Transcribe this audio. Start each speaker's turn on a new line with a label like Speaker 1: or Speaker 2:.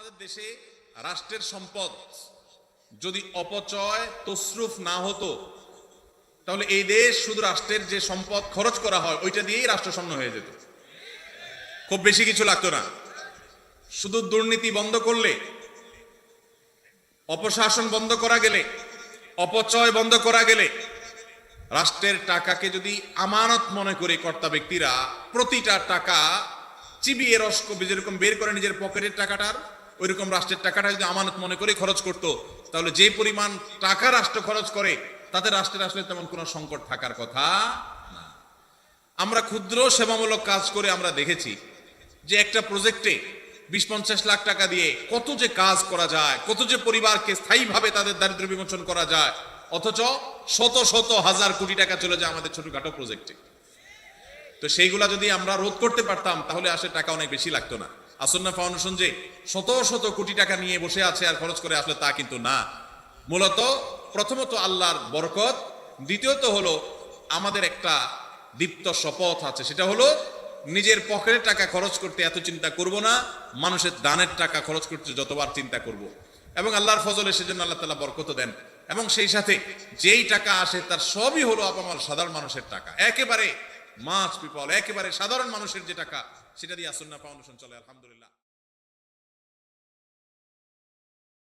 Speaker 1: আমাদের দেশে রাষ্ট্রের সম্পদ যদি অপচয় তসরুফ না হতো তাহলে এই দেশ শুধু রাষ্ট্রের যে সম্পদ খরচ করা হয় ওইটা দিয়েই রাষ্ট্রসম্পন্ন হয়ে যেত, খুব বেশি কিছু লাগতো না। শুধু দুর্নীতি বন্ধ করলে, অপশাসন বন্ধ করা গেলে, অপচয় বন্ধ করা গেলে, রাষ্ট্রের টাকাকে যদি আমানত মনে করে কর্তা ব্যক্তিরা প্রতিটা টাকা চিবিয়ে রস যেরকম বের করে নিজের পকেটের টাকাটার, ওইরকম রাষ্ট্রের টাকাটা যদি আমানত মনে করে খরচ করত, তাহলে যে পরিমাণ টাকা রাষ্ট্র খরচ করে তাতে রাষ্ট্রের আসলে তেমন কোনো সংকট থাকার কথা না। আমরা ক্ষুদ্র সেবামূলক কাজ করে আমরা দেখেছি যে একটা প্রজেক্টে 20-50 লাখ টাকা দিয়ে কত যে কাজ করা যায়, কত যে পরিবারকে স্থায়ীভাবে তাদের দারিদ্র্য বিমোচন করা যায়, অথচ শত শত হাজার কোটি টাকা চলে যায় আমাদের ছোটখাটো প্রজেক্টে। তো সেইগুলা যদি আমরা রোধ করতে পারতাম তাহলে আসলে টাকা অনেক বেশি লাগতো না। আসন্না ফাউন্ডেশন যে শত শত কোটি টাকা নিয়ে বসে আছে আর খরচ করে আসলে তা কিন্তু না। মূলত প্রথমত আল্লাহর বরকত, দ্বিতীয়ত হলো আমাদের একটা দীপ্ত শপথ আছে, সেটা হলো নিজের পকেটের টাকা খরচ করতে এত চিন্তা করব না, মানুষের দানের টাকা খরচ করতে যতবার চিন্তা করব। এবং আল্লাহর ফজলে সেজন্য আল্লাহ তাআলা বরকত দেন। এবং সেই সাথে যেই টাকা আসে তার সবই হলো আপামর সাধারণ মানুষের টাকা, একেবারে মাস পিপল, একেবারে সাধারণ মানুষের যে টাকা, সেটা দিয়ে আসন্না ফাউন্ডেশন চলে, আলহামদুলিল্লাহ।